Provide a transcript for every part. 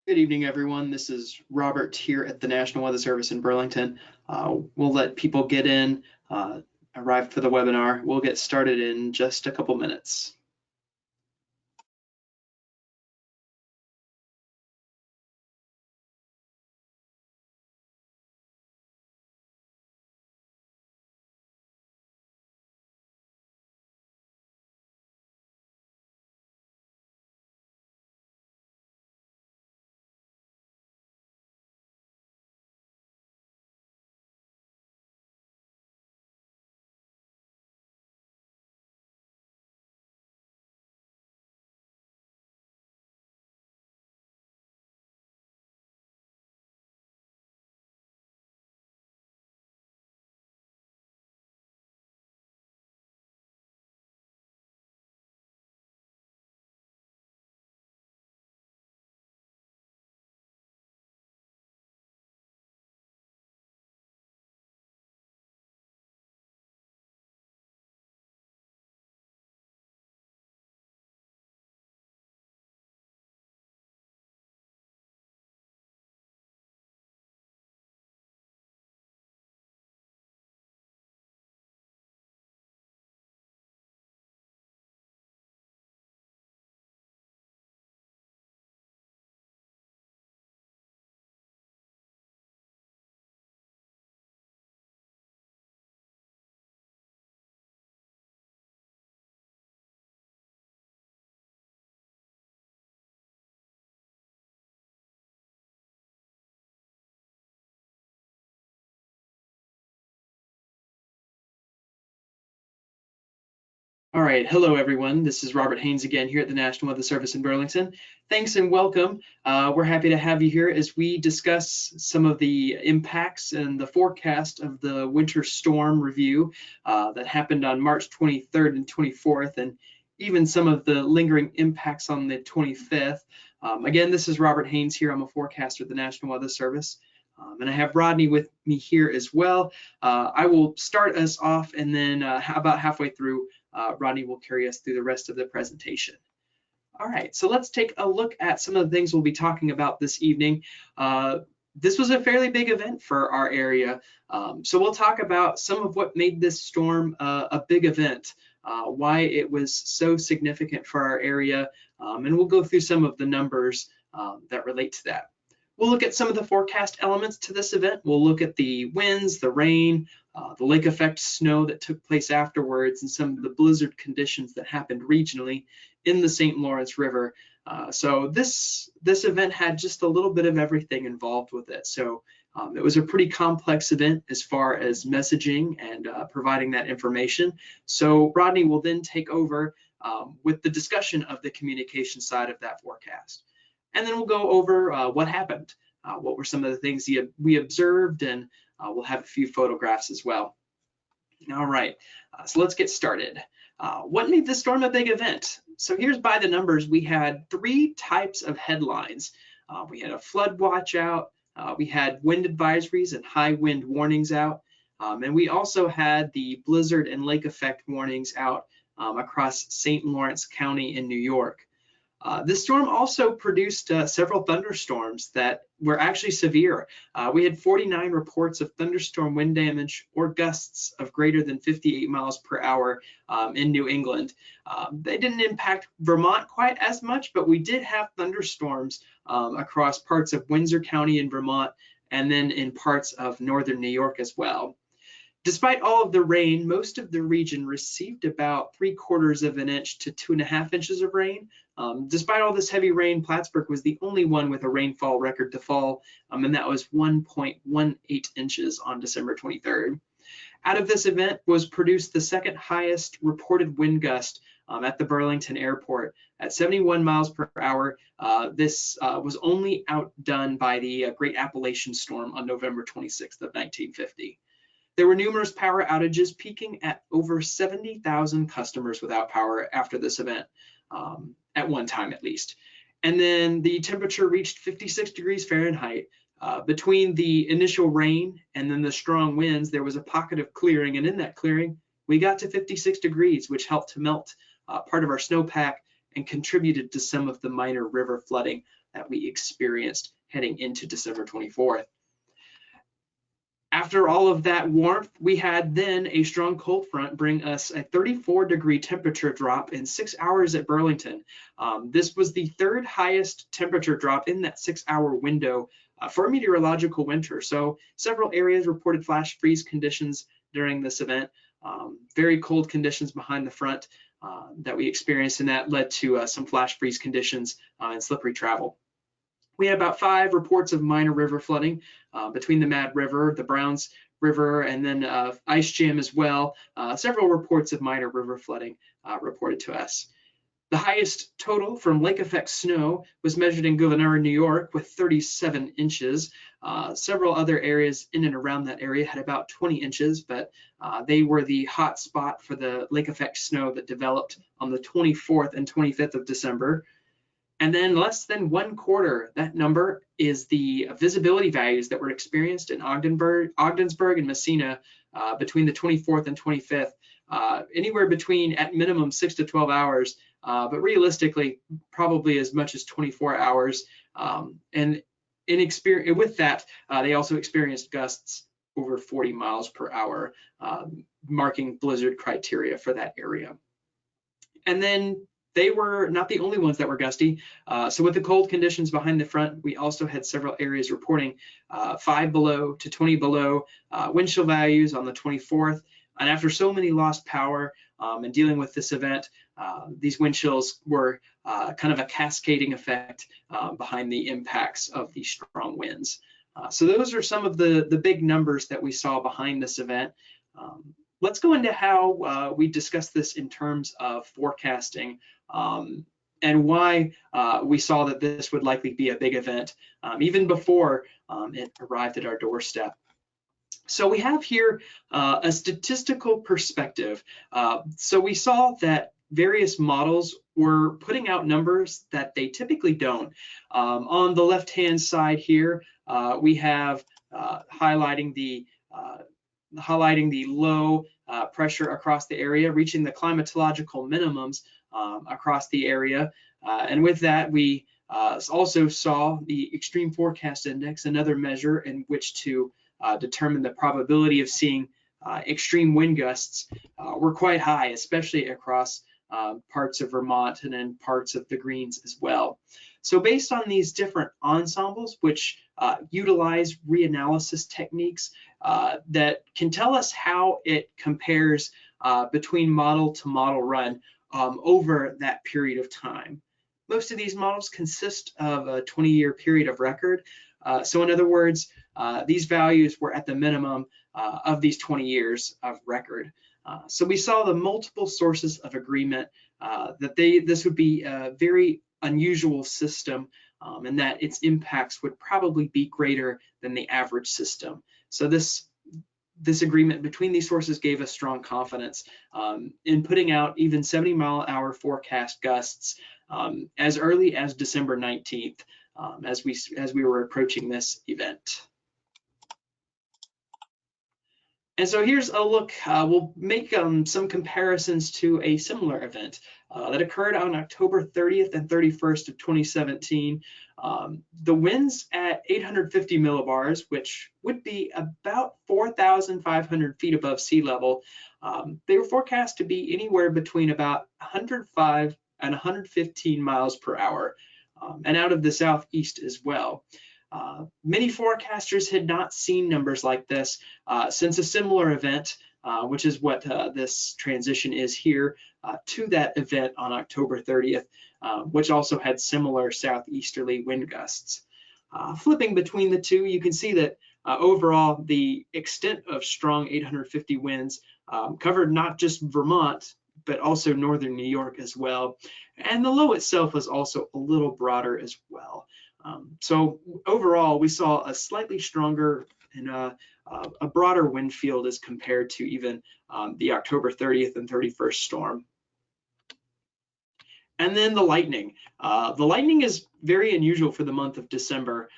Good evening, everyone. This is Robert here at the National Weather Service in Burlington. We'll let people get in, arrive for the webinar. We'll get started in just a couple minutes. All right, hello everyone. This is Robert Haynes again here at the National Weather Service in Burlington. Thanks and welcome. We're happy to have you here as we discuss some of the impacts and the forecast of the winter storm review that happened on March 23rd and 24th, and even some of the lingering impacts on the 25th. Again, this is Robert Haynes here. I'm a forecaster at the National Weather Service. And I have Rodney with me here as well. I will start us off, and then about halfway through, Rodney will carry us through the rest of the presentation. All right, so let's take a look at some of the things we'll be talking about this evening. This was a fairly big event for our area, so we'll talk about some of what made this storm a big event, why it was so significant for our area, and we'll go through some of the numbers that relate to that. We'll look at some of the forecast elements to this event. We'll look at the winds, the rain, the lake effect snow that took place afterwards, and some of the blizzard conditions that happened regionally in the St. Lawrence River. So this event had just a little bit of everything involved with it. So it was a pretty complex event as far as messaging and providing that information. So Rodney will then take over with the discussion of the communication side of that forecast. And then we'll go over what happened, what were some of the things we observed, and we'll have a few photographs as well. All right, so let's get started. What made this storm a big event? So here's by the numbers. We had 3 types of headlines. We had a flood watch out, we had wind advisories and high wind warnings out, and we also had the blizzard and lake effect warnings out across St. Lawrence County in New York. This storm also produced several thunderstorms that were actually severe. We had 49 reports of thunderstorm wind damage or gusts of greater than 58 miles per hour in New England. They didn't impact Vermont quite as much, but we did have thunderstorms across parts of Windsor County in Vermont and then in parts of northern New York as well. Despite all of the rain, most of the region received about 3/4 of an inch to 2.5 inches of rain. Despite all this heavy rain, Plattsburgh was the only one with a rainfall record to fall, and that was 1.18 inches on December 23rd. Out of this event was produced the second highest reported wind gust at the Burlington Airport at 71 miles per hour. This was only outdone by the Great Appalachian Storm on November 26th of 1950. There were numerous power outages, peaking at over 70,000 customers without power after this event, at one time at least. And then the temperature reached 56 degrees Fahrenheit. Between the initial rain and then the strong winds, there was a pocket of clearing, and in that clearing, we got to 56 degrees, which helped to melt part of our snowpack and contributed to some of the minor river flooding that we experienced heading into December 24th. After all of that warmth, we had then a strong cold front bring us a 34-degree temperature drop in 6 hours at Burlington. This was the third highest temperature drop in that 6-hour window for a meteorological winter. So several areas reported flash freeze conditions during this event. Very cold conditions behind the front that we experienced, and that led to some flash freeze conditions and slippery travel. We had about 5 reports of minor river flooding between the Mad River, the Browns River, and then Ice Jam as well. Several reports of minor river flooding reported to us. The highest total from lake effect snow was measured in Gouverneur, New York, with 37 inches. Several other areas in and around that area had about 20 inches, but they were the hot spot for the lake effect snow that developed on the 24th and 25th of December. And then less than 1/4, that number is the visibility values that were experienced in Ogdensburg and Messina between the 24th and 25th, anywhere between at minimum 6 to 12 hours, but realistically probably as much as 24 hours. And with that, they also experienced gusts over 40 miles per hour, marking blizzard criteria for that area. And then they were not the only ones that were gusty. So with the cold conditions behind the front, we also had several areas reporting 5 below to 20 below wind chill values on the 24th. And after so many lost power and dealing with this event, these wind chills were kind of a cascading effect behind the impacts of these strong winds. So those are some of the big numbers that we saw behind this event. Let's go into how we discuss this in terms of forecasting and why we saw that this would likely be a big event even before it arrived at our doorstep. So we have here a statistical perspective. So we saw that various models were putting out numbers that they typically don't. On the left-hand side here, we have highlighting the low pressure across the area, reaching the climatological minimums across the area. And with that, we also saw the extreme forecast index, another measure in which to determine the probability of seeing extreme wind gusts, were quite high, especially across parts of Vermont and then parts of the Greens as well. So based on these different ensembles, which utilize reanalysis techniques that can tell us how it compares between model to model run over that period of time. Most of these models consist of a 20-year period of record. So in other words, these values were at the minimum of these 20 years of record. So we saw the multiple sources of agreement that this would be a very unusual system and that its impacts would probably be greater than the average system. So this agreement between these sources gave us strong confidence in putting out even 70-mile-an-hour forecast gusts as early as December 19th as we were approaching this event. And so here's a look. We'll make some comparisons to a similar event that occurred on October 30th and 31st of 2017. The winds at 850 millibars, which would be about 4,500 feet above sea level, they were forecast to be anywhere between about 105 and 115 miles per hour, and out of the southeast as well. Many forecasters had not seen numbers like this since a similar event, which is what this transition is here, to that event on October 30th, which also had similar southeasterly wind gusts. Flipping between the two, you can see that overall the extent of strong 850 winds covered not just Vermont, but also northern New York as well. And the low itself was also a little broader as well. So overall, we saw a slightly stronger and a broader wind field as compared to even the October 30th and 31st storm. And then the lightning. The lightning is very unusual for the month of December.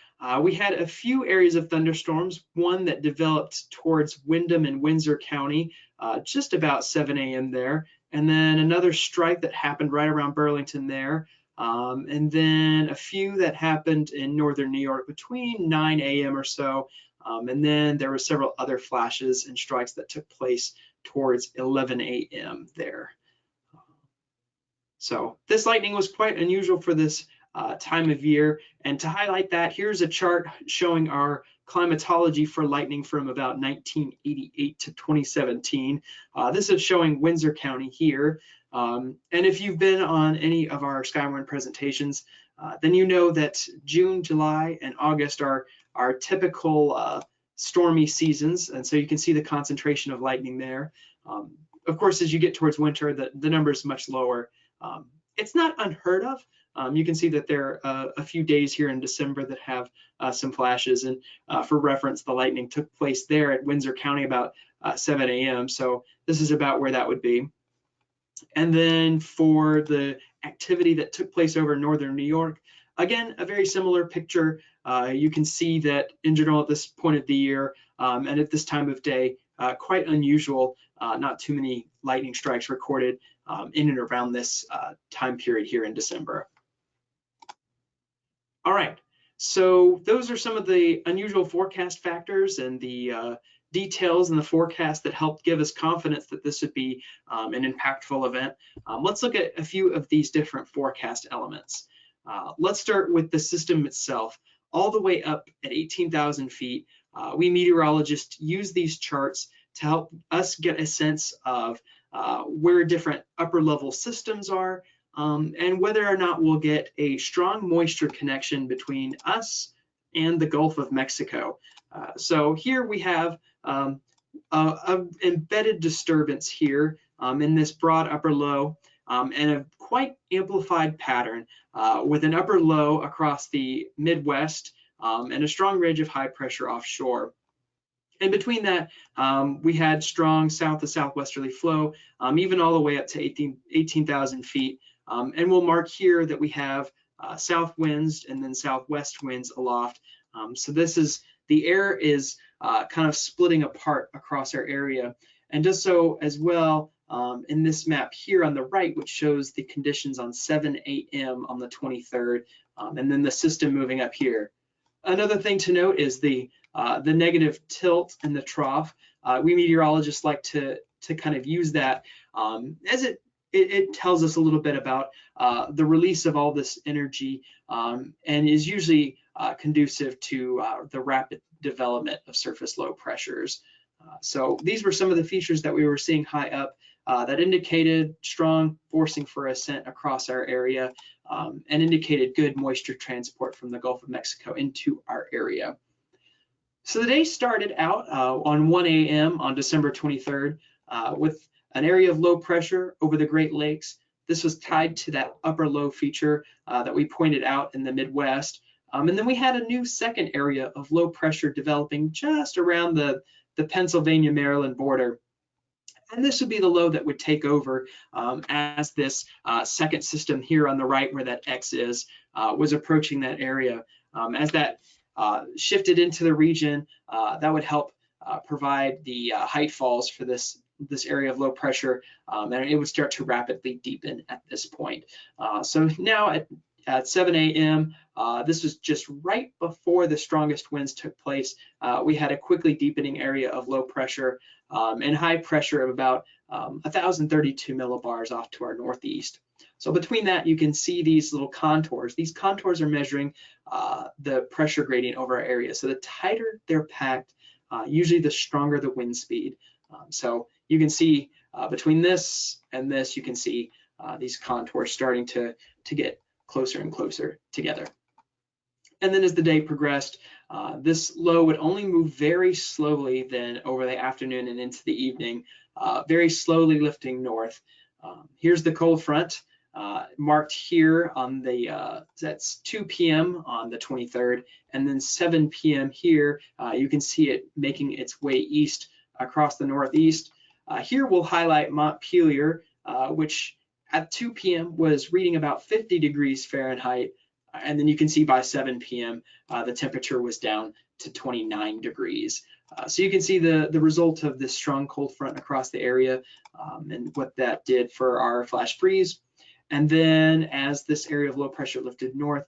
We had a few areas of thunderstorms, one that developed towards Windham and Windsor County, just about 7 a.m. there, and then another strike that happened right around Burlington there. and then a few that happened in northern New York between 9 a.m. or so. And then there were several other flashes and strikes that took place towards 11 a.m. there. So this lightning was quite unusual for this time of year. And to highlight that, here's a chart showing our climatology for lightning from about 1988 to 2017. This is showing Windsor County here. And if you've been on any of our Skywarn presentations, then you know that June, July, and August are our typical stormy seasons. And so you can see the concentration of lightning there. Of course, as you get towards winter, the number is much lower. It's not unheard of. You can see that there are a few days here in December that have some flashes. And for reference, the lightning took place there at Windsor County about 7 a.m. So this is about where that would be. And then for the activity that took place over northern New York, again, a very similar picture. You can see that in general at this point of the year and at this time of day, quite unusual, not too many lightning strikes recorded in and around this time period here in December. All right, so those are some of the unusual forecast factors and the details in the forecast that helped give us confidence that this would be an impactful event. Let's look at a few of these different forecast elements. Let's start with the system itself. All the way up at 18,000 feet, we meteorologists use these charts to help us get a sense of where different upper level systems are and whether or not we'll get a strong moisture connection between us and the Gulf of Mexico. So here we have an embedded disturbance here in this broad upper low and a quite amplified pattern with an upper low across the Midwest and a strong ridge of high pressure offshore. And between that, we had strong south to southwesterly flow, even all the way up to 18,000 feet. And we'll mark here that we have south winds and then southwest winds aloft. So this is, the air is kind of splitting apart across our area, and does so as well in this map here on the right, which shows the conditions on 7 a.m. on the 23rd, and then the system moving up here. Another thing to note is the negative tilt in the trough. We meteorologists like to kind of use that as it tells us a little bit about the release of all this energy and is usually conducive to the rapid development of surface low pressures. So these were some of the features that we were seeing high up that indicated strong forcing for ascent across our area and indicated good moisture transport from the Gulf of Mexico into our area. So the day started out on 1 a.m. on December 23rd with an area of low pressure over the Great Lakes. This was tied to that upper low feature that we pointed out in the Midwest. And then we had a new second area of low pressure developing just around the Pennsylvania-Maryland border. And this would be the low that would take over as this second system here on the right, where that X is, was approaching that area. As that shifted into the region, that would help provide the height falls for this area of low pressure, and it would start to rapidly deepen at this point. So now at 7 a.m., this was just right before the strongest winds took place. We had a quickly deepening area of low pressure and high pressure of about 1,032 millibars off to our northeast. So between that, you can see these little contours. These contours are measuring the pressure gradient over our area. So the tighter they're packed, usually the stronger the wind speed. So you can see between this and this, you can see these contours starting to get closer and closer together. And then as the day progressed, this low would only move very slowly then over the afternoon and into the evening, very slowly lifting north. Here's the cold front marked here on the, that's 2 p.m. on the 23rd, and then 7 p.m. here, you can see it making its way east across the northeast. Here we'll highlight Montpelier, which at 2 p.m. was reading about 50 degrees Fahrenheit. And then you can see by 7 p.m. The temperature was down to 29 degrees. So you can see the result of this strong cold front across the area and what that did for our flash freeze. And then as this area of low pressure lifted north,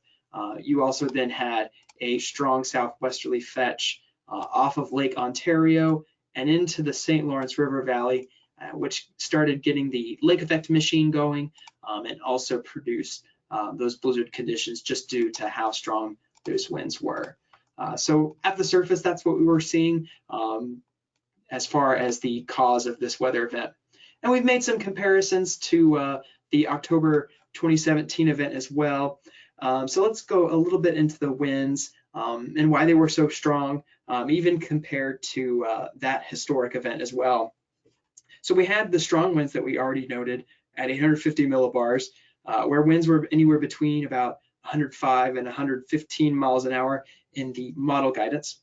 you also then had a strong southwesterly fetch off of Lake Ontario and into the St. Lawrence River Valley, which started getting the lake effect machine going and also produced those blizzard conditions just due to how strong those winds were. So at the surface, that's what we were seeing as far as the cause of this weather event. And we've made some comparisons to the October 2017 event as well. So let's go a little bit into the winds and why they were so strong, even compared to that historic event as well. So we had the strong winds that we already noted at 850 millibars, where winds were anywhere between about 105 and 115 miles an hour in the model guidance.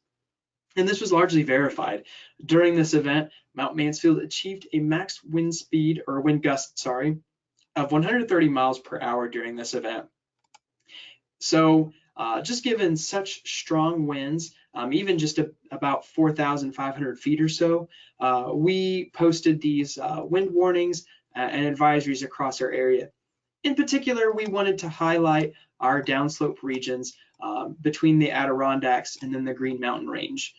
And this was largely verified. During this event, Mount Mansfield achieved a max wind speed, or wind gust, sorry, of 130 miles per hour during this event. So just given such strong winds, even just about 4,500 feet or so, we posted these wind warnings and advisories across our area. In particular, we wanted to highlight our downslope regions between the Adirondacks and then the Green Mountain Range.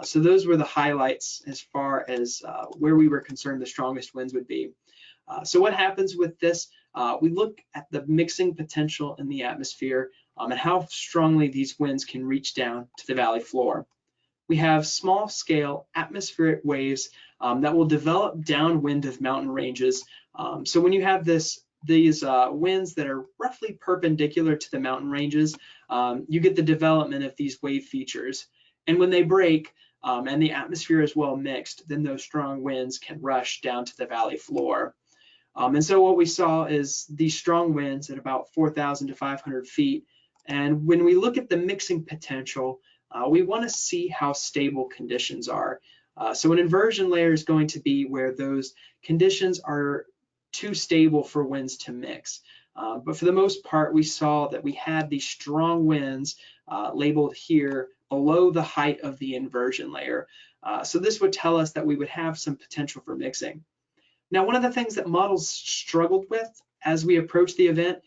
So those were the highlights as far as where we were concerned the strongest winds would be. So what happens with this? We look at the mixing potential in the atmosphere and how strongly these winds can reach down to the valley floor. We have small scale atmospheric waves that will develop downwind of mountain ranges. So when you have these winds that are roughly perpendicular to the mountain ranges, you get the development of these wave features. And when they break and the atmosphere is well mixed, then those strong winds can rush down to the valley floor. And so what we saw is these strong winds at about 4,000 to 500 feet. And when we look at the mixing potential, we want to see how stable conditions are. So an inversion layer is going to be where those conditions are too stable for winds to mix. But for the most part, we saw that we had these strong winds labeled here below the height of the inversion layer. So this would tell us that we would have some potential for mixing. Now, one of the things that models struggled with as we approached the event,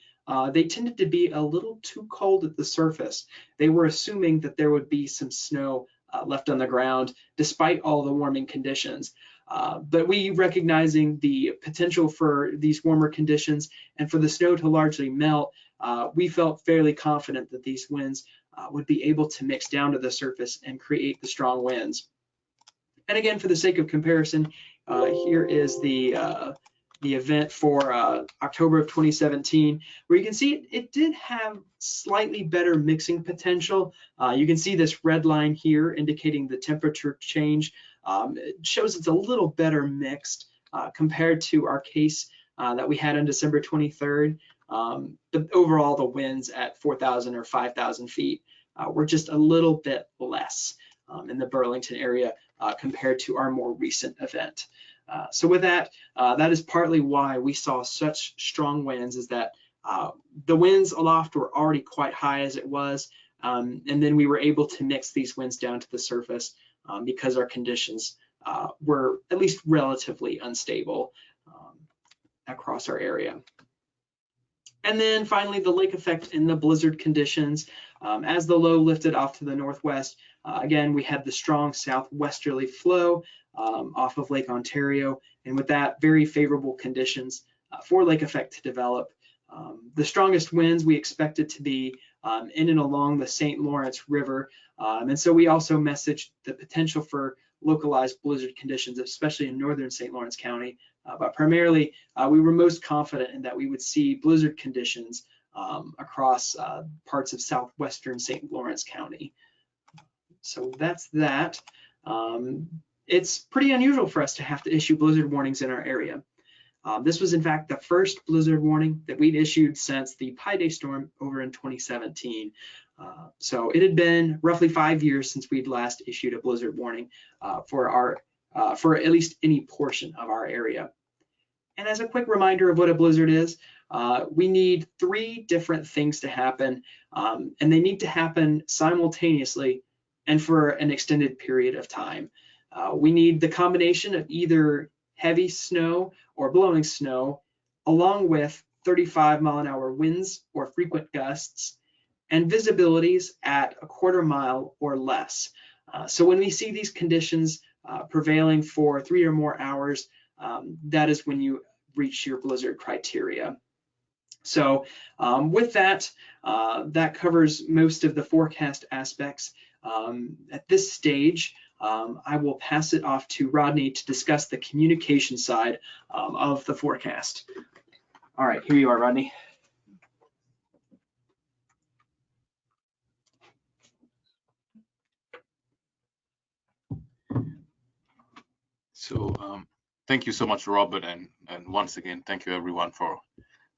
they tended to be a little too cold at the surface. They were assuming that there would be some snow left on the ground despite all the warming conditions. But we, recognizing the potential for these warmer conditions and for the snow to largely melt, we felt fairly confident that these winds would be able to mix down to the surface and create the strong winds. And again, for the sake of comparison, here is the event for October of 2017, where you can see it did have slightly better mixing potential. You can see this red line here indicating the temperature change. It shows it's a little better mixed compared to our case that we had on December 23rd. But overall, the winds at 4,000 or 5,000 feet were just a little bit less in the Burlington area compared to our more recent event. So with that, that is partly why we saw such strong winds, is that the winds aloft were already quite high as it was, and then we were able to mix these winds down to the surface because our conditions were at least relatively unstable across our area. And then finally, the lake effect and the blizzard conditions. As the low lifted off to the northwest, again, we had the strong southwesterly flow off of Lake Ontario, and with that, very favorable conditions for lake effect to develop. The strongest winds we expected to be in and along the St. Lawrence River, and so we also messaged the potential for localized blizzard conditions, especially in northern St. Lawrence County, but primarily we were most confident in that we would see blizzard conditions across parts of southwestern St. Lawrence County. So that's that. It's pretty unusual for us to have to issue blizzard warnings in our area. This was in fact the first blizzard warning that we'd issued since the Pi Day storm over in 2017. So it had been roughly 5 years since we'd last issued a blizzard warning for at least any portion of our area. And as a quick reminder of what a blizzard is, we need 3 different things to happen, and they need to happen simultaneously and for an extended period of time. We need the combination of either heavy snow or blowing snow along with 35-mile-an-hour winds or frequent gusts, and visibilities at a quarter mile or less. So when we see these conditions prevailing for 3 or more hours, that is when you reach your blizzard criteria. So with that, that covers most of the forecast aspects. At this stage, I will pass it off to Rodney to discuss the communication side of the forecast. All right, here you are, Rodney. So thank you so much, Robert, and once again, thank you everyone for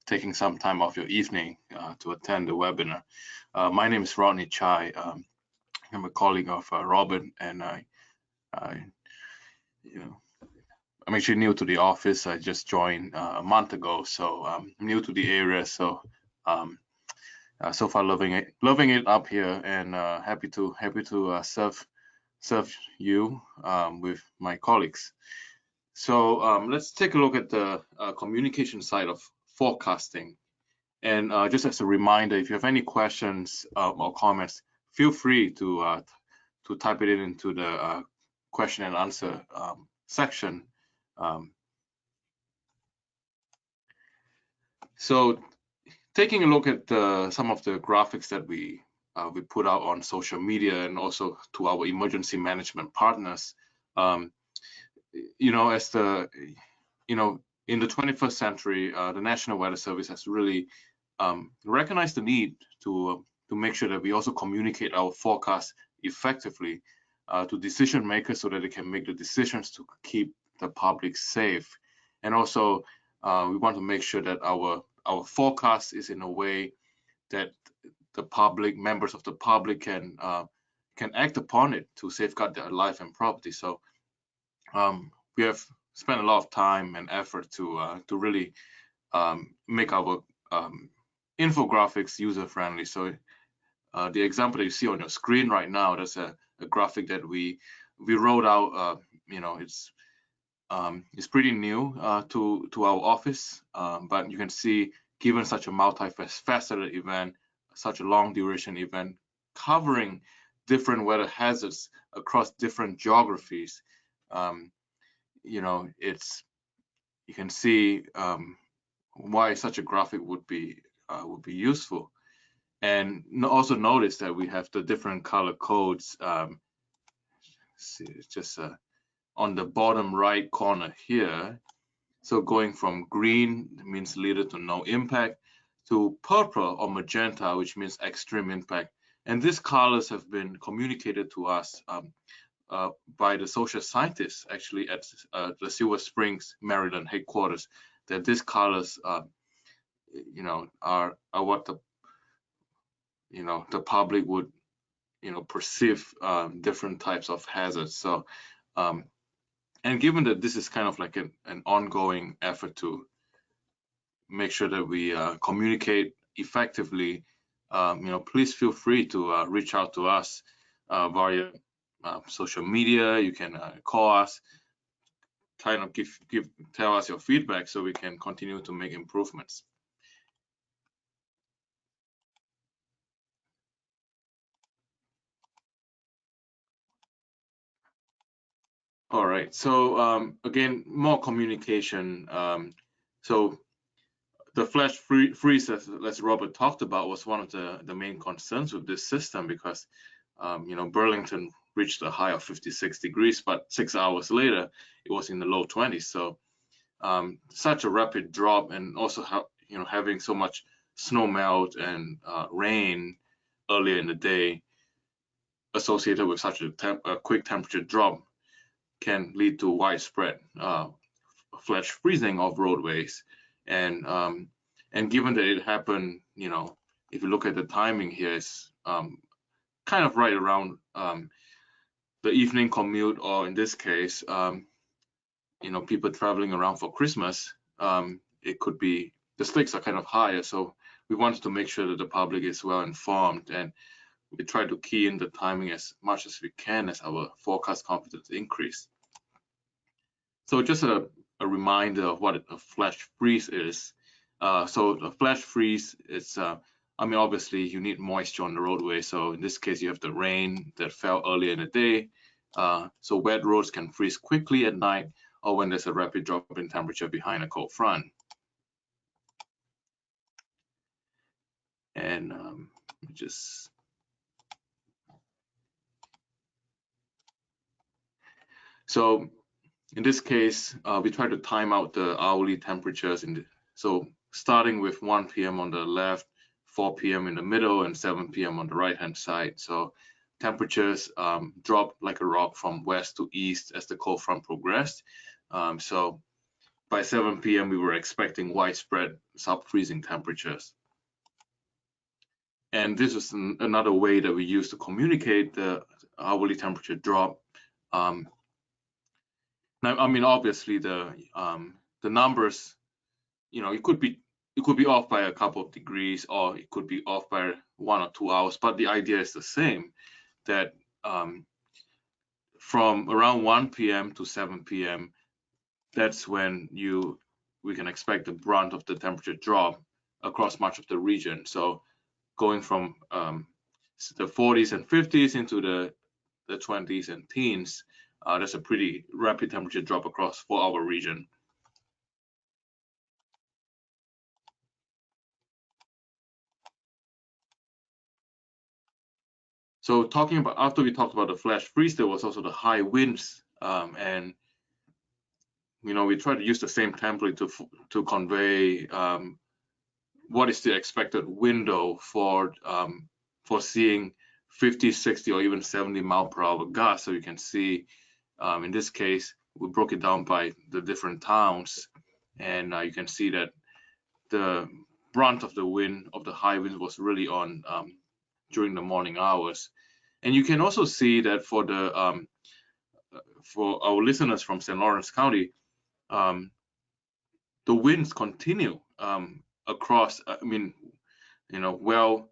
taking some time off your evening to attend the webinar. My name is Rodney Chai. I'm a colleague of Robert, and I'm actually new to the office. I just joined a month ago, so I'm new to the area. So so far loving it up here, and happy to serve you with my colleagues. So let's take a look at the communication side of forecasting. And just as a reminder, if you have any questions or comments, feel free to type it into the question and answer section. So taking a look at some of the graphics that we put out on social media and also to our emergency management partners, as the in the 21st century, the National Weather Service has really recognized the need to make sure that we also communicate our forecast effectively to decision makers so that they can make the decisions to keep the public safe. And also, we want to make sure that our forecast is in a way that the public, members of the public, can act upon it to safeguard their life and property. So we have spent a lot of time and effort to really make our infographics user friendly. So the example that you see on your screen right now, that's a graphic that we wrote out. It's pretty new to our office, but you can see, given such a multifaceted event, such a long duration event covering different weather hazards across different geographies, you can see why such a graphic would be useful. And also notice that we have the different color codes. Just on the bottom right corner here. So going from green means little to no impact to purple or magenta, which means extreme impact. And these colors have been communicated to us by the social scientists actually at the Silver Springs, Maryland headquarters, that these colors, are what the public would, perceive different types of hazards. So, and given that this is kind of like an ongoing effort to make sure that we communicate effectively, please feel free to reach out to us via social media. You can call us, kind of tell us your feedback so we can continue to make improvements. All right, so again, more communication. So the flash freeze, as Robert talked about, was one of the main concerns with this system because, Burlington reached a high of 56 degrees, but 6 hours later, it was in the low 20s. So such a rapid drop, and also having so much snow melt and rain earlier in the day associated with such a quick temperature drop can lead to widespread flash freezing of roadways. And given that it happened, if you look at the timing here, it's kind of right around the evening commute, or in this case, people traveling around for Christmas. It could be, the stakes are kind of higher, so we wanted to make sure that the public is well informed, and we try to key in the timing as much as we can as our forecast confidence increase. So just a reminder of what a flash freeze is. So the flash freeze, it's I mean, obviously you need moisture on the roadway. So in this case, you have the rain that fell earlier in the day. So wet roads can freeze quickly at night or when there's a rapid drop in temperature behind a cold front. And just so in this case, we try to time out the hourly temperatures so starting with 1 p.m. on the left, 4 p.m. in the middle, and 7 p.m. on the right-hand side. So temperatures dropped like a rock from west to east as the cold front progressed. So by 7 p.m. we were expecting widespread sub-freezing temperatures. And this is another way that we use to communicate the hourly temperature drop. Now, I mean, obviously the numbers, it could be off by a couple of degrees, or it could be off by 1 or 2 hours, but the idea is the same, that from around 1 p.m. to 7 p.m., that's when we can expect the brunt of the temperature drop across much of the region. So going from the 40s and 50s into the 20s and teens, there's a pretty rapid temperature drop for our region. So after we talked about the flash freeze, there was also the high winds, and we try to use the same template to convey what is the expected window for seeing 50, 60, or even 70 mile per hour gusts. So you can see, in this case, we broke it down by the different towns, and you can see that the brunt of the high winds was really on during the morning hours. And you can also see that for our listeners from St. Lawrence County, the winds continue across, well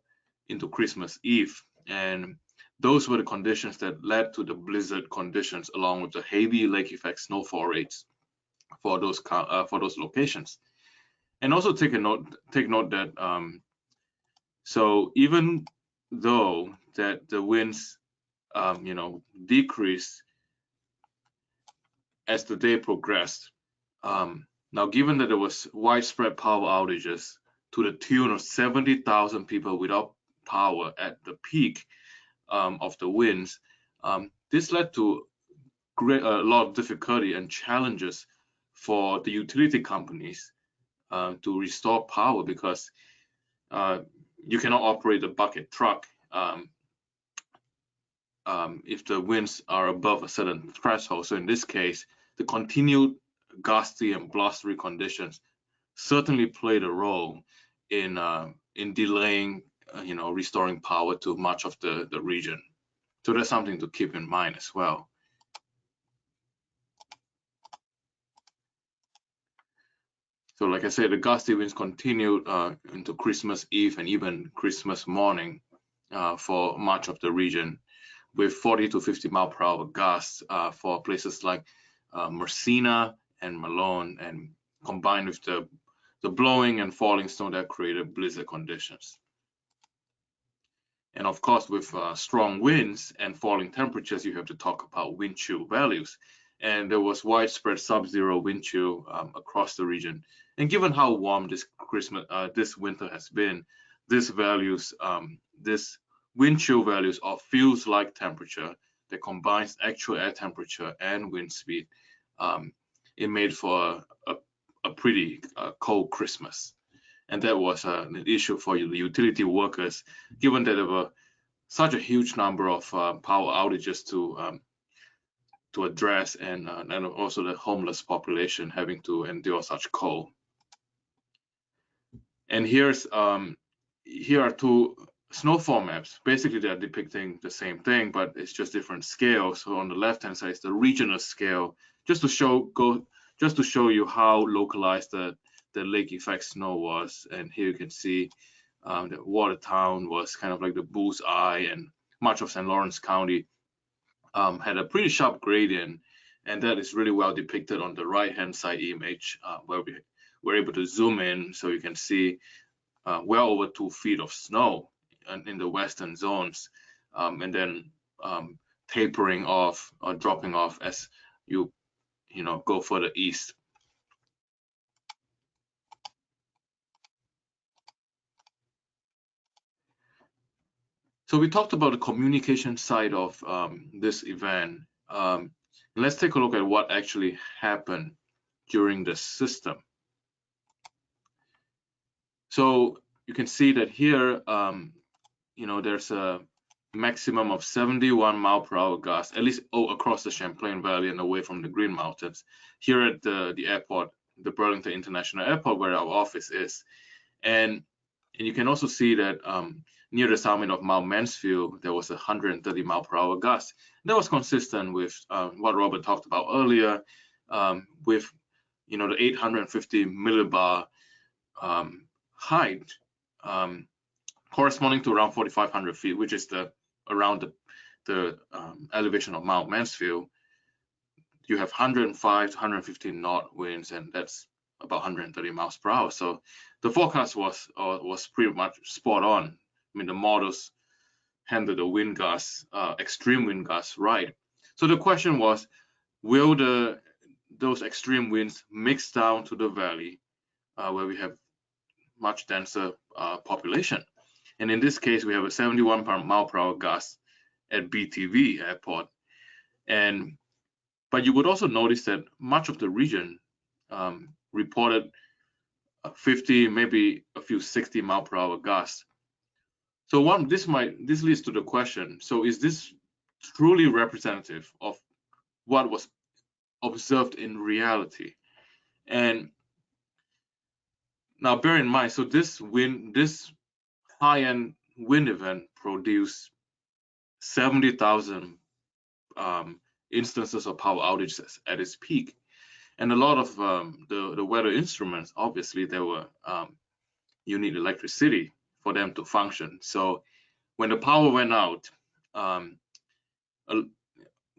into Christmas Eve. And those were the conditions that led to the blizzard conditions, along with the heavy lake effect snowfall rates for those locations. And also take note that so even though that the winds decreased as the day progressed, now given that there was widespread power outages to the tune of 70,000 people without power at the peak of the winds, this led to a lot of difficulty and challenges for the utility companies to restore power, because you cannot operate a bucket truck if the winds are above a certain threshold. So in this case, the continued gusty and blustery conditions certainly played a role in delaying, restoring power to much of the region. So that's something to keep in mind as well. So like I said, the gusty winds continued into Christmas Eve and even Christmas morning for much of the region, with 40 to 50 mile per hour gusts for places like Mercena and Malone, and combined with the blowing and falling snow that created blizzard conditions. And of course, with strong winds and falling temperatures, you have to talk about wind chill values. And there was widespread sub-zero wind chill across the region. And given how warm this winter has been, this wind chill values of feels-like temperature that combines actual air temperature and wind speed, it made for a pretty cold Christmas. And that was an issue for the utility workers, given that there were such a huge number of power outages to address, and also the homeless population having to endure such cold. And here are two snowfall maps. Basically, they're depicting the same thing, but it's just different scales. So on the left-hand side is the regional scale, just to show you how localized the lake effect snow was. And here you can see that Watertown was kind of like the bull's eye, and much of St. Lawrence County had a pretty sharp gradient, and that is really well depicted on the right-hand side image, we're able to zoom in, so you can see well over 2 feet of snow in the western zones, and then tapering off or dropping off as you go further east. So we talked about the communication side of this event. Let's take a look at what actually happened during the system. So you can see that here, there's a maximum of 71 mile per hour gust, at least across the Champlain Valley and away from the Green Mountains. Here at the airport, the Burlington International Airport, where our office is, and you can also see that near the summit of Mount Mansfield, there was a 130 mile per hour gust. That was consistent with what Robert talked about earlier, with the 850 millibar height, corresponding to around 4,500 feet, which is around the elevation of Mount Mansfield. You have 105 to 115 knot winds, and that's about 130 miles per hour. So the forecast was pretty much spot on. I mean, the models handled the wind gusts, extreme wind gusts, right. So the question was, will those extreme winds mix down to the valley where we have much denser population? And in this case, we have a 71 mile per hour gust at BTV airport. But you would also notice that much of the region reported 50, maybe a few 60 mile per hour gusts. So this leads to the question, so is this truly representative of what was observed in reality? And now bear in mind, so this high-end wind event produced 70,000 instances of power outages at its peak. And a lot of the weather instruments, obviously, you need electricity for them to function. So when the power went out,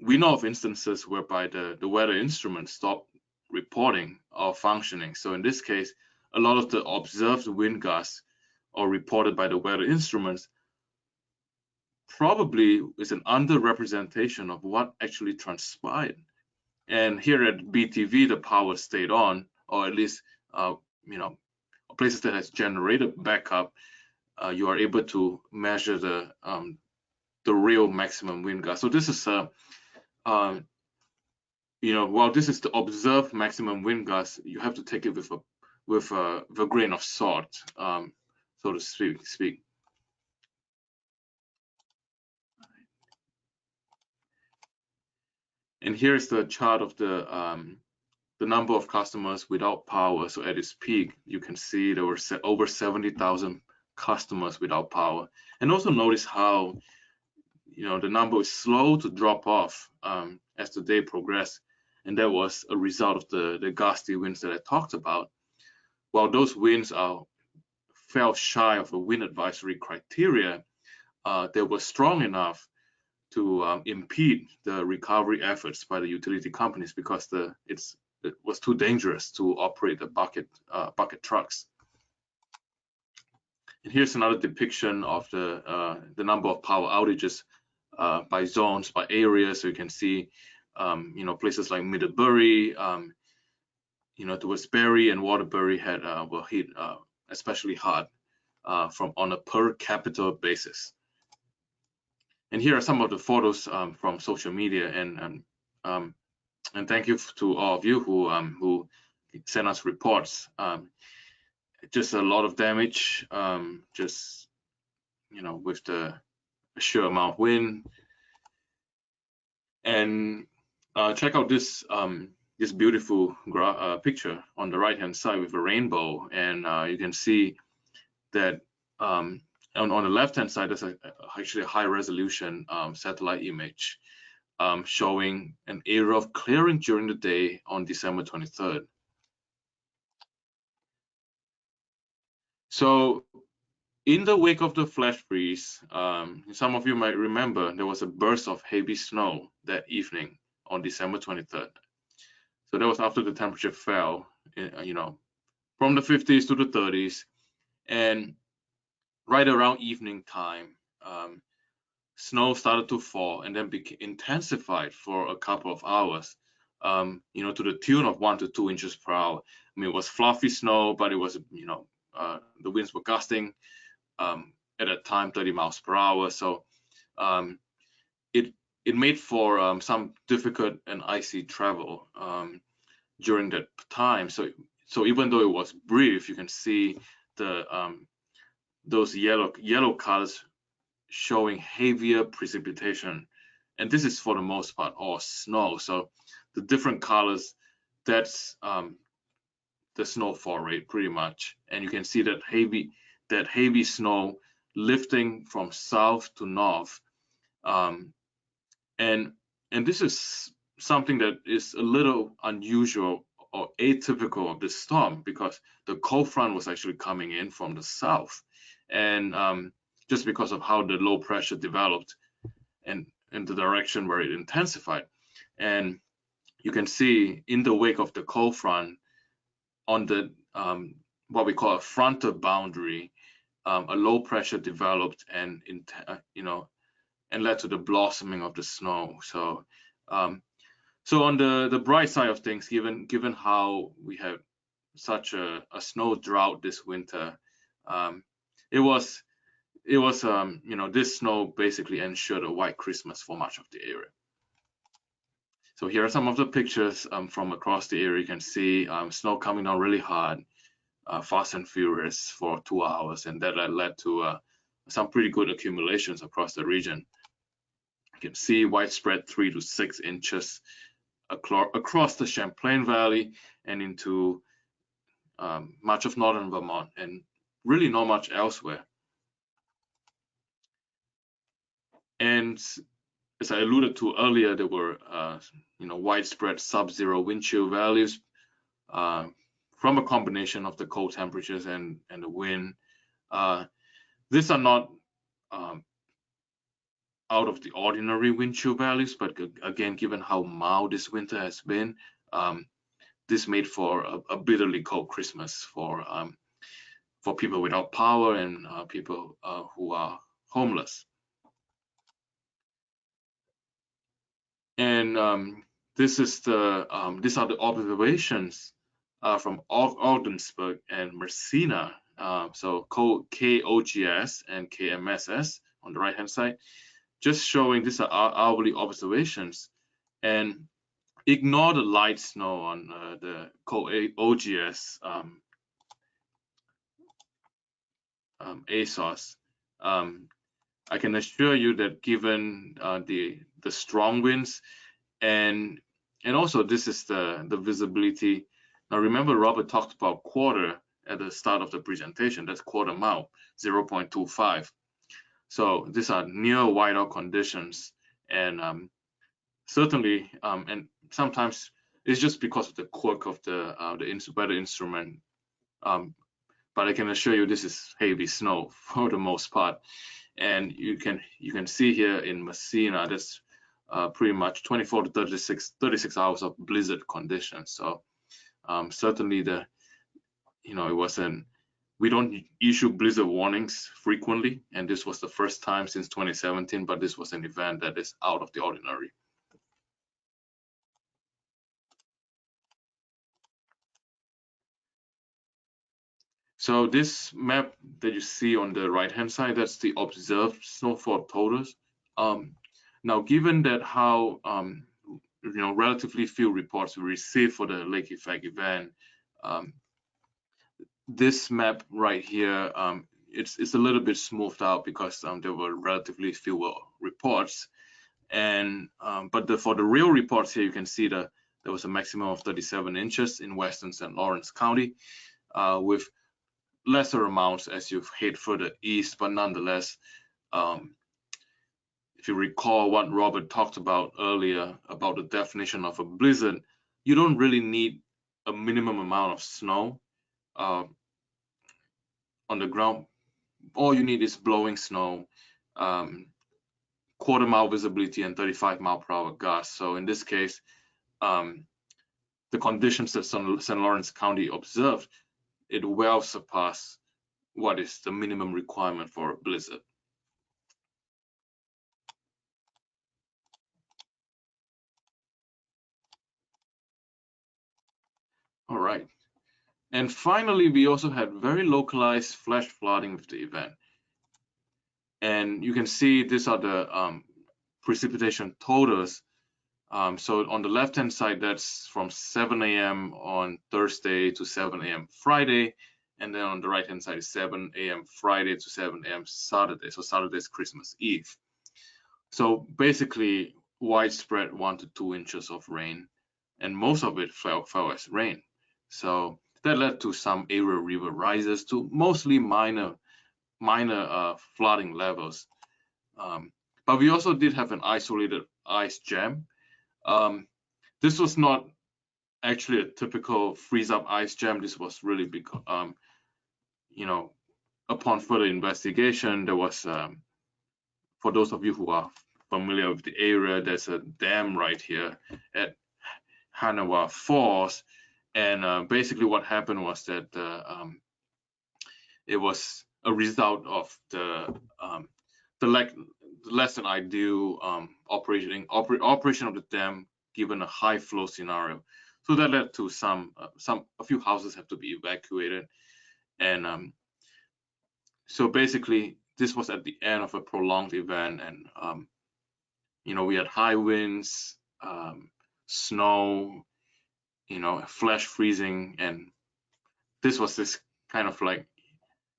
we know of instances whereby the weather instruments stopped reporting or functioning. So in this case, a lot of the observed wind gusts or reported by the weather instruments probably is an underrepresentation of what actually transpired. And here at BTV, the power stayed on, or at least places that has generated backup, you are able to measure the real maximum wind gust. So this is while this is the observed maximum wind gust, you have to take it with a grain of salt, so to speak. And here's the chart of the number of customers without power. So at its peak, you can see there were over 70,000 customers without power. And also notice how the number is slow to drop off as the day progressed, and that was a result of the gusty winds that I talked about. While those winds fell shy of the wind advisory criteria, they were strong enough to impede the recovery efforts by the utility companies because it was too dangerous to operate the bucket trucks. And here's another depiction of the number of power outages by zones, by areas. So you can see, places like Middlebury, towards Barrie and Waterbury were hit especially hard on a per capita basis. And here are some of the photos from social media, and thank you to all of you who sent us reports. Just a lot of damage, just with the sheer amount of wind. And check out this beautiful picture on the right hand side with a rainbow, and you can see that on the left hand side there's actually a high resolution satellite image showing an area of clearing during the day on December 23rd. So in the wake of the flash freeze, some of you might remember there was a burst of heavy snow that evening on December 23rd. So that was after the temperature fell, from the 50s to the 30s, and right around evening time, snow started to fall and then intensified for a couple of hours, to the tune of 1 to 2 inches per hour. I mean, it was fluffy snow, but it was, the winds were gusting at that time 30 miles per hour. So it made for some difficult and icy travel during that time. So even though it was brief, you can see the those yellow colors showing heavier precipitation, and this is for the most part all snow. So the different colors, that's the snowfall rate pretty much, and you can see that heavy snow lifting from south to north, and this is something that is a little unusual or atypical of this storm, because the cold front was actually coming in from the south, and just because of how the low pressure developed and in the direction where it intensified. And you can see in the wake of the cold front, on the what we call a frontal boundary, a low pressure developed and and led to the blossoming of the snow. So so on the bright side of things, given how we had such a snow drought this winter, it was this snow basically ensured a white Christmas for much of the area. So here are some of the pictures from across the area. You can see snow coming down really hard, fast and furious for 2 hours, and that led to some pretty good accumulations across the region. You can see widespread 3 to 6 inches across the Champlain Valley and into much of northern Vermont, and really not much elsewhere. And as I alluded to earlier, there were widespread sub-zero wind chill values from a combination of the cold temperatures and the wind. These are not out of the ordinary wind chill values, but again, given how mild this winter has been, this made for a bitterly cold Christmas for people without power and people who are homeless. And these are the observations from Ogdensburg and Messina. So KOGS and KMSS on the right hand side, just showing these are hourly observations, and ignore the light snow on the KOGS ASOS. I can assure you that given the strong winds and also this is the visibility. Now remember, Robert talked about quarter at the start of the presentation. That's quarter mile, 0.25. So these are near whiteout conditions, and certainly, and sometimes it's just because of the quirk of the weather instrument. But I can assure you this is heavy snow for the most part. And you can see here in Messina, that's pretty much 24 to 36 hours of blizzard conditions. So certainly it wasn't, we don't issue blizzard warnings frequently, and this was the first time since 2017, but this was an event that is out of the ordinary. So this map that you see on the right hand side, that's the observed snowfall totals. Now, given that how relatively few reports we received for the lake effect event, this map right here, it's a little bit smoothed out because there were relatively fewer reports, and but for the real reports here, you can see that there was a maximum of 37 inches in western St. Lawrence County, with lesser amounts as you head further east, but nonetheless, if you recall what Robert talked about earlier about the definition of a blizzard, you don't really need a minimum amount of snow on the ground. All you need is blowing snow, quarter mile visibility, and 35 mile per hour gusts. So in this case, the conditions that St. Lawrence County observed, it well surpassed what is the minimum requirement for a blizzard. All right. And finally, we also had very localized flash flooding with the event. And you can see these are the precipitation totals. So on the left-hand side, that's from 7 a.m. on Thursday to 7 a.m. Friday. And then on the right-hand side is 7 a.m. Friday to 7 a.m. Saturday. So Saturday is Christmas Eve. So basically widespread 1 to 2 inches of rain, and most of it fell as rain. So that led to some area river rises to mostly minor flooding levels. But we also did have an isolated ice jam. This was not actually a typical freeze-up ice jam. This was really because, upon further investigation, there was, for those of you who are familiar with the area, there's a dam right here at Hanawa Falls, and basically what happened was that it was a result of the less than ideal operation of the dam given a high flow scenario. So that led to a few houses have to be evacuated, and so basically this was at the end of a prolonged event, and we had high winds, snow, flash freezing, and this kind of like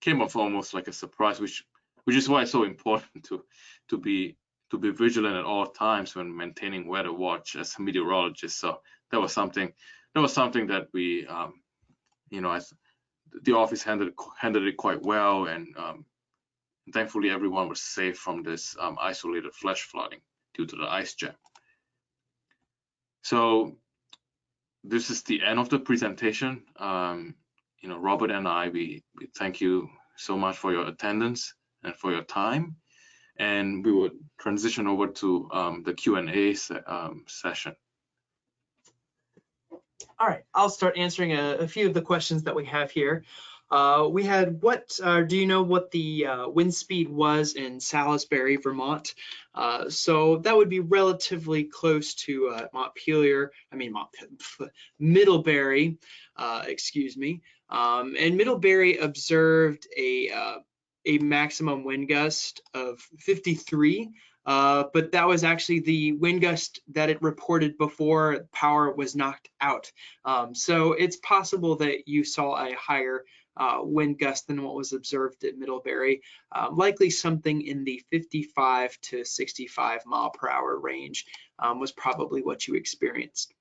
came off almost like a surprise, which is why it's so important to be vigilant at all times when maintaining weather watch as meteorologists. So that was something that we as the office handled it quite well, and thankfully everyone was safe from this isolated flash flooding due to the ice jam. So this is the end of the presentation. Robert and I, we thank you so much for your attendance and for your time. And we would transition over to the Q&A session. All right, I'll start answering a few of the questions that we have here. We had, do you know what the wind speed was in Salisbury, Vermont? So that would be relatively close to Middlebury, excuse me. And Middlebury observed a maximum wind gust of 53. But that was actually the wind gust that it reported before power was knocked out. So it's possible that you saw a higher wind gust than what was observed at Middlebury, likely something in the 55 to 65 mile per hour range was probably what you experienced.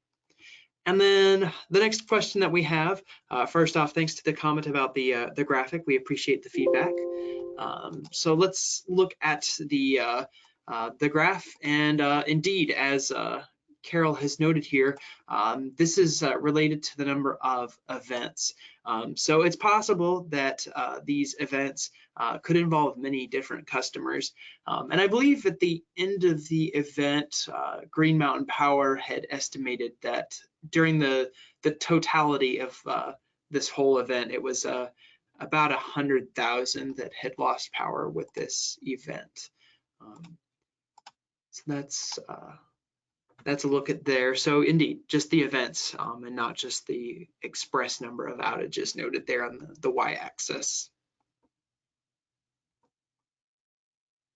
And then the next question that we have, first off, thanks to the comment about the graphic. We appreciate the feedback. So let's look at the graph, and indeed, as Carol has noted here, this is related to the number of events. So it's possible that these events could involve many different customers. And I believe at the end of the event, Green Mountain Power had estimated that during the totality of this whole event, it was about 100,000 that had lost power with this event. So that's a look at there. So indeed, just the events and not just the express number of outages noted there on the y-axis.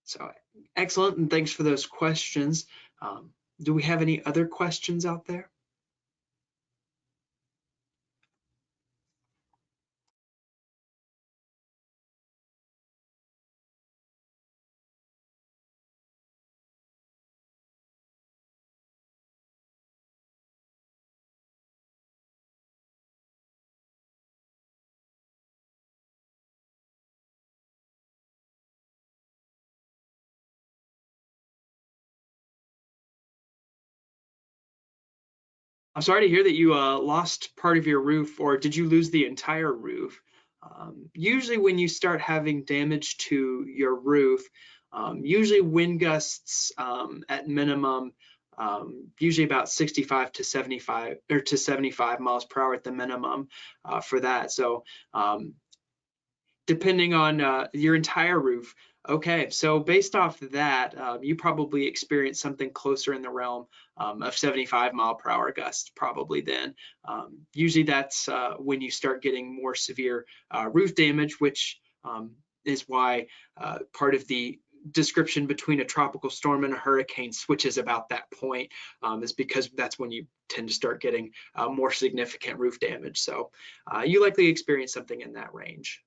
So excellent, and thanks for those questions. Do we have any other questions out there? I'm sorry to hear that you lost part of your roof, or did you lose the entire roof? Usually when you start having damage to your roof, usually wind gusts at minimum usually about 65 to 75 or to 75 miles per hour at the minimum for that. So depending on your entire roof. Okay, so based off of that, you probably experienced something closer in the realm of 75 mile per hour gusts probably then. Usually that's when you start getting more severe roof damage, which is why part of the description between a tropical storm and a hurricane switches about that point, is because that's when you tend to start getting more significant roof damage. So you likely experienced something in that range.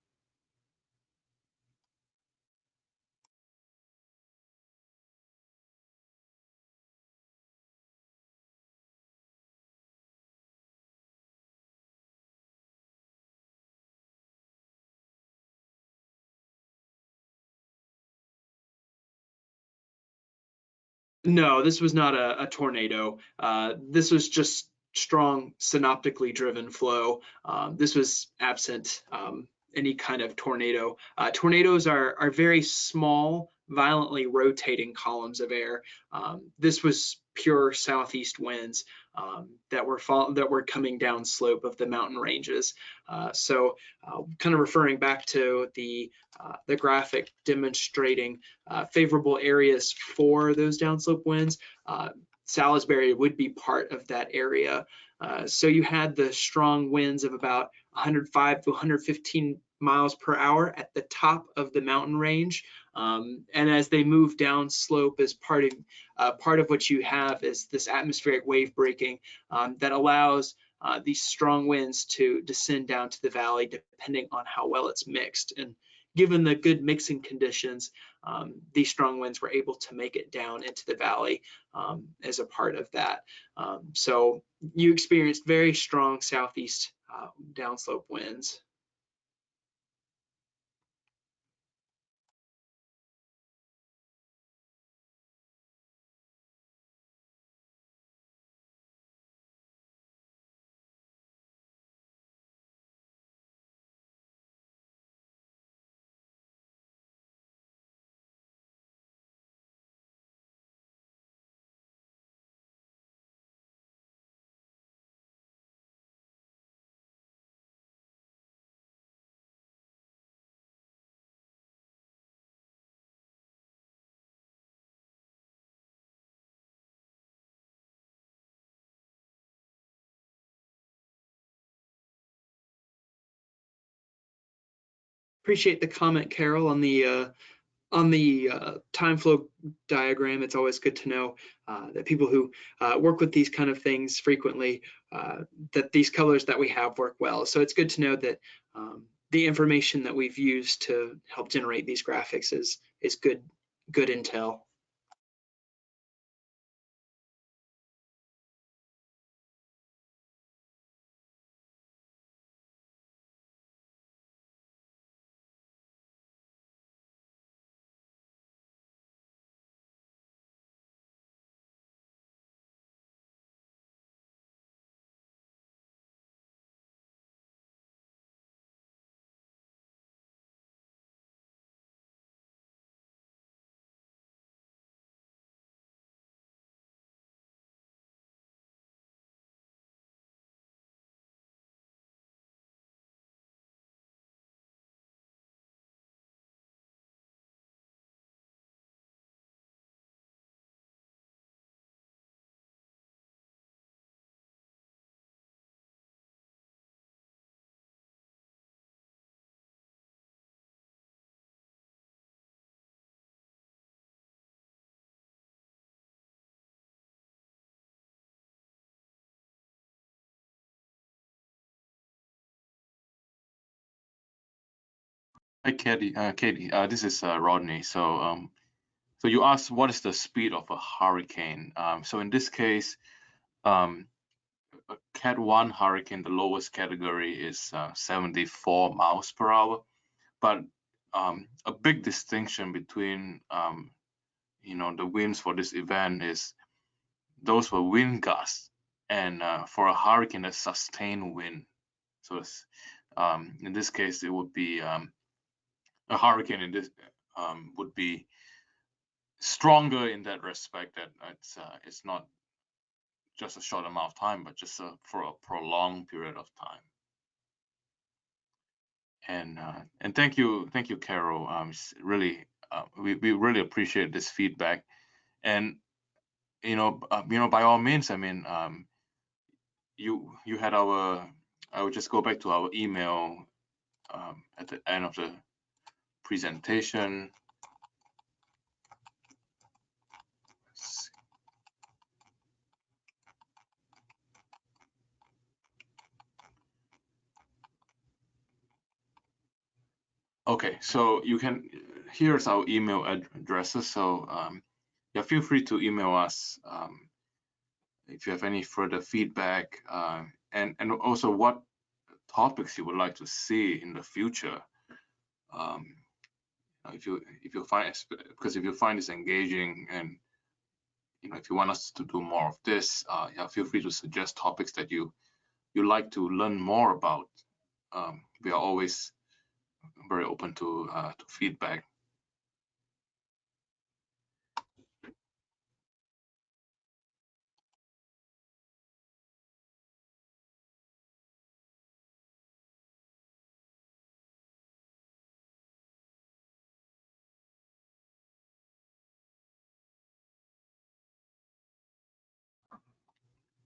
No, this was not a tornado. This was just strong synoptically driven flow. This was absent any kind of tornado. Tornadoes are very small, violently rotating columns of air. This was pure southeast winds that were coming down slope of the mountain ranges. So, kind of referring back to the graphic demonstrating favorable areas for those downslope winds, Salisbury would be part of that area. So you had the strong winds of about 105 to 115 miles per hour at the top of the mountain range. And as they move down slope, as part of what you have is this atmospheric wave breaking that allows these strong winds to descend down to the valley, depending on how well it's mixed. And given the good mixing conditions, these strong winds were able to make it down into the valley as a part of that. So you experienced very strong southeast downslope winds. Appreciate the comment, Carol, on the time flow diagram. It's always good to know that people who work with these kind of things frequently, that these colors that we have work well. So it's good to know that the information that we've used to help generate these graphics is good intel. Hi, Katie. This is Rodney. So you asked what is the speed of a hurricane? So in this case, a Cat 1 hurricane, the lowest category is 74 miles per hour. But a big distinction between the winds for this event is those were wind gusts, and for a hurricane, a sustained wind. So in this case, it would be a hurricane in this would be stronger in that respect, that it's not just a short amount of time, but just for a prolonged period of time. And thank you, Carol. Really, we really appreciate this feedback. And by all means, I mean, you had our. I would just go back to our email at the end of the presentation. Okay, so you can. Here's our email addresses. So yeah, feel free to email us if you have any further feedback, and also what topics you would like to see in the future. If you find, because if you find this engaging, and if you want us to do more of this, yeah, feel free to suggest topics that you like to learn more about. We are always very open to feedback.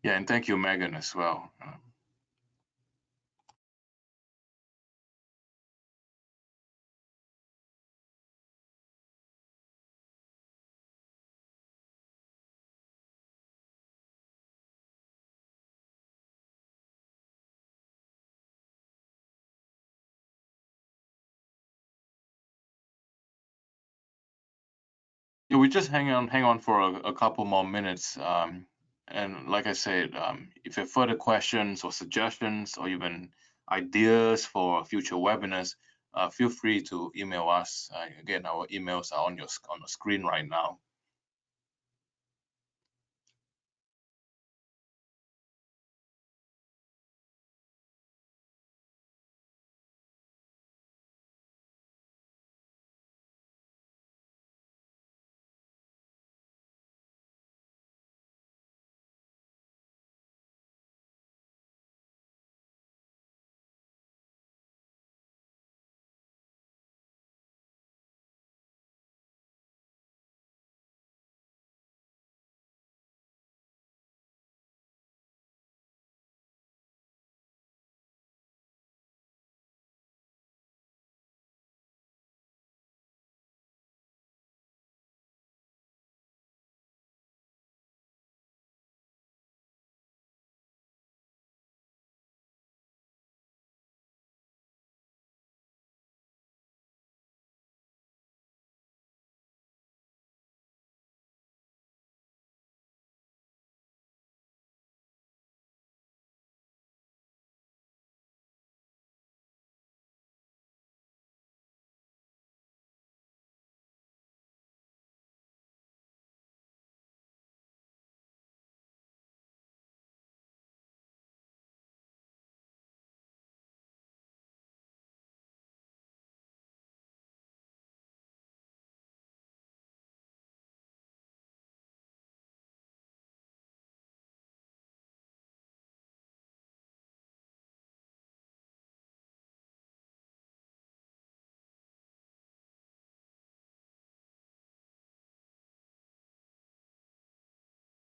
Yeah, and thank you, Megan, as well. Yeah, we just hang on for a couple more minutes. And like I said, if you have further questions or suggestions or even ideas for future webinars, feel free to email us. Again, our emails are on the screen right now.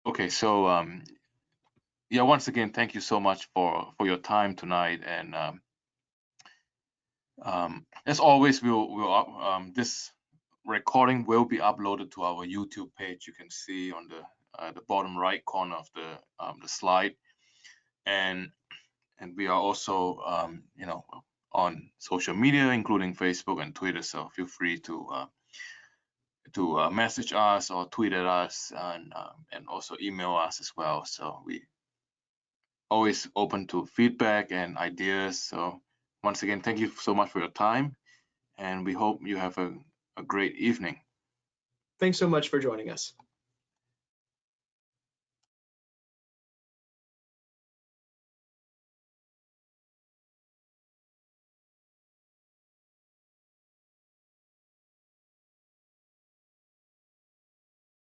Okay, so yeah, once again, thank you so much for your time tonight. And as always, this recording will be uploaded to our YouTube page. You can see on the bottom right corner of the slide, and we are also on social media, including Facebook and Twitter. So feel free to message us or tweet at us, and also email us as well. So we always open to feedback and ideas. So once again, thank you so much for your time, and we hope you have a great evening. Thanks so much for joining us.